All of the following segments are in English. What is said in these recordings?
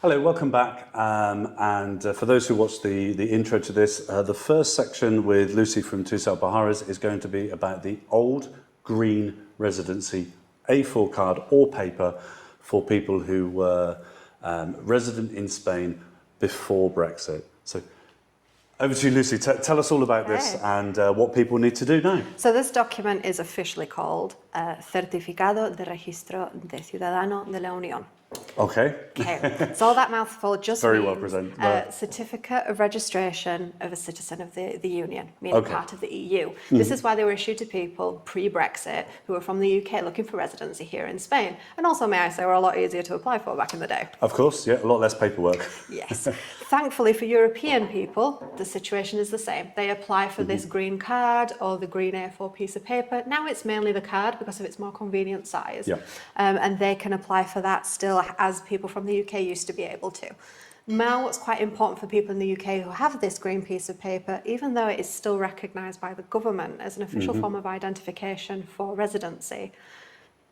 Hello, welcome back. For those who watched the intro to this, the first section with Lucy from Tusal Baharas is going to be about the Old Green Residency A4 card or paper for people who were resident in Spain before Brexit. So over to you, Lucy. Tell us all about this and what people need to do now. So this document is officially called Certificado de Registro de Ciudadano de la Unión. Okay. So all that mouthful just Very means well presented. Certificate of Registration of a Citizen of the Union, meaning part of the EU. Mm-hmm. This is why they were issued to people pre-Brexit who are from the UK looking for residency here in Spain. And also, may I say, were a lot easier to apply for back in the day. Of course, yeah, a lot less paperwork. Yes. Thankfully for European people, the situation is the same. They apply for this green card or the green A4 piece of paper. Now it's mainly the card because of its more convenient size. Yeah. And they can apply for that still as people from the UK used to be able to. Now, what's quite important for people in the UK who have this green piece of paper, even though it is still recognised by the government as an official form of identification for residency,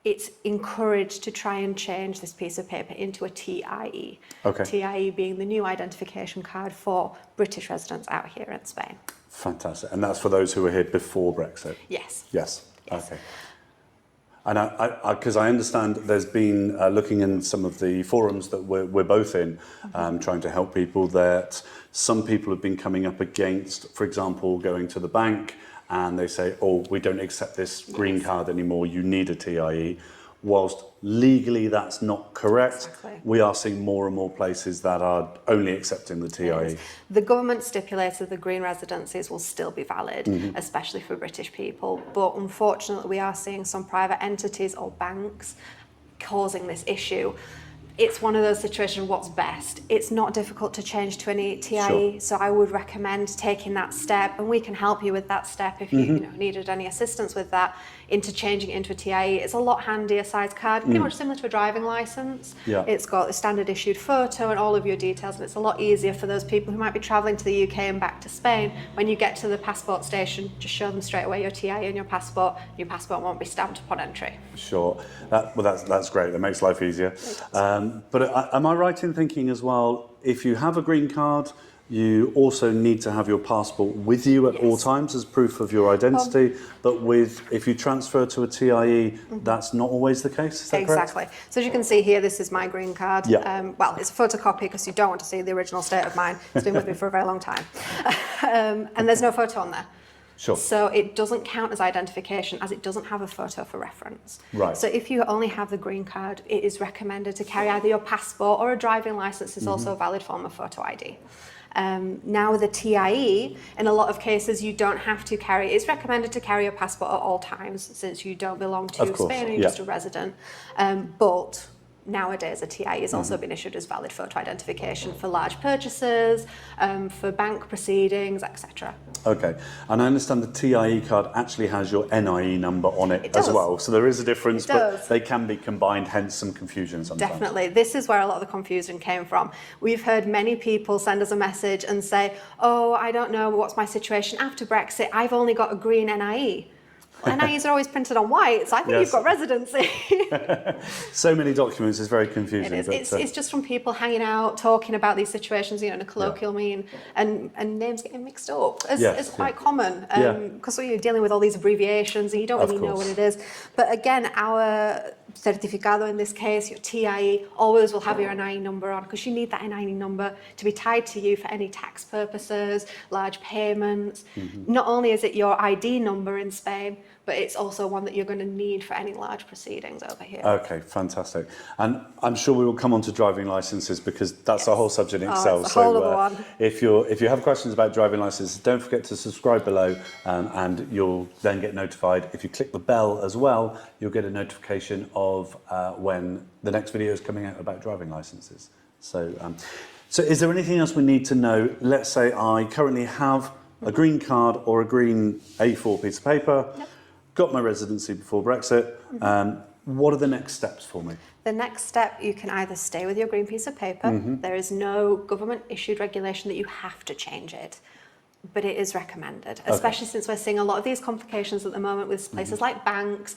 it's encouraged to try and change this piece of paper into a TIE. Okay. TIE being the new identification card for British residents out here in Spain. Fantastic. And that's for those who were here before Brexit? Yes. Yes. Okay. And because I understand there's been, looking in some of the forums that we're both in, trying to help people, that some people have been coming up against, for example, going to the bank and they say, oh, we don't accept this green card anymore, you need a TIE. Whilst legally that's not correct, we are seeing more and more places that are only accepting the TIE. The government stipulated the green residencies will still be valid, especially for British people, but unfortunately we are seeing some private entities or banks causing this issue. It's one of those situations, what's best? It's not difficult to change to any TIE, so I would recommend taking that step, and we can help you with that step if you needed any assistance with that, into changing it into a TIE. It's a lot handier size card, pretty much similar to a driving licence. Yeah. It's got a standard issued photo and all of your details, and it's a lot easier for those people who might be travelling to the UK and back to Spain. When you get to the passport station, just show them straight away your TIE and your passport won't be stamped upon entry. Sure. That's great. That makes life easier. But am I right in thinking as well, if you have a green card, you also need to have your passport with you at all times as proof of your identity, but if you transfer to a TIE, that's not always the case, is that correct? Exactly. So as you can see here, this is my green card. Yeah. Well, it's a photocopy because you don't want to see the original state of mine. It's been with me for a very long time. And there's no photo on there. Sure. So it doesn't count as identification as it doesn't have a photo for reference. Right. So if you only have the green card, it is recommended to carry either your passport or a driving licence is also a valid form of photo ID. Now with a TIE, in a lot of cases you don't have to carry, it's recommended to carry your passport at all times since you don't belong to Spain and you're just a resident. But nowadays a TIE has also been issued as valid photo identification for large purchases, for bank proceedings, etc. Okay, and I understand the TIE card actually has your NIE number on it as well, so there is a difference, but they can be combined, hence some confusion sometimes. Definitely, this is where a lot of the confusion came from. We've heard many people send us a message and say, oh, I don't know what's my situation after Brexit, I've only got a green NIE. NIEs are always printed on white, so I think you've got residency. So many documents, it's very confusing. It is. It's just from people hanging out, talking about these situations, in a colloquial mean, and names getting mixed up. It's quite common, because you're dealing with all these abbreviations and you don't really know what it is. But again, our certificado in this case, your TIE, always will have your NIE number on, because you need that NIE number to be tied to you for any tax purposes, large payments. Not only is it your ID number in Spain, but it's also one that you're going to need for any large proceedings over here. Okay, fantastic. And I'm sure we will come on to driving licences, because that's a whole subject in itself. It's a whole other one. If you have questions about driving licences, don't forget to subscribe below, and you'll then get notified. If you click the bell as well, you'll get a notification of when the next video is coming out about driving licences. So is there anything else we need to know? Let's say I currently have a green card or a green A4 piece of paper. Got my residency before Brexit. What are the next steps for me? The next step, you can either stay with your green piece of paper. There is no government issued regulation that you have to change it, but it is recommended, especially since we're seeing a lot of these complications at the moment with places like banks.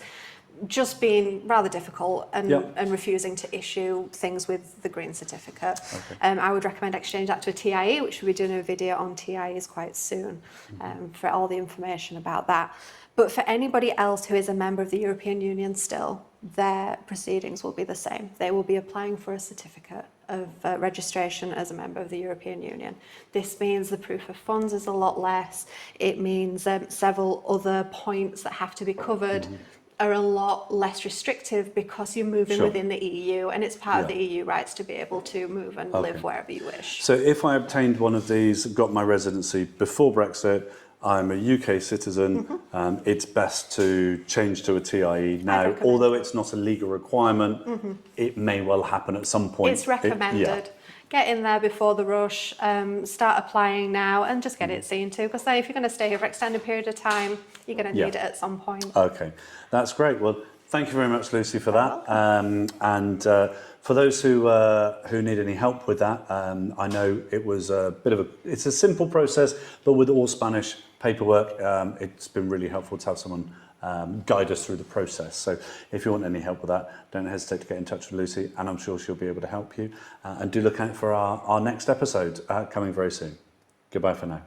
just being rather difficult and, Yep. and refusing to issue things with the green certificate. Okay. I would recommend exchange that to a TIE, which we'll be doing a video on TIEs quite soon for all the information about that. But for anybody else who is a member of the European Union still, their proceedings will be the same. They will be applying for a certificate of registration as a member of the European Union. This means the proof of funds is a lot less. It means several other points that have to be covered are a lot less restrictive because you're moving Sure. within the EU, and it's part of Yeah. the EU rights to be able to move and Okay. live wherever you wish. So if I obtained one of these, got my residency before Brexit, I'm a UK citizen, it's best to change to a TIE now. recommend. Although it's not a legal requirement, it may well happen at some point. It's recommended. Yeah. Get in there before the rush, start applying now, and just get it seen to, because if you're going to stay here for an extended period of time, you're going to Yeah. need it at some point. Okay, that's great. Well, thank you very much, Lucy, for that. And for those who need any help with that, I know it was it's a simple process, but with all Spanish paperwork, it's been really helpful to have someone guide us through the process. So if you want any help with that, don't hesitate to get in touch with Lucy, and I'm sure she'll be able to help you. And do look out for our next episode coming very soon. Goodbye for now.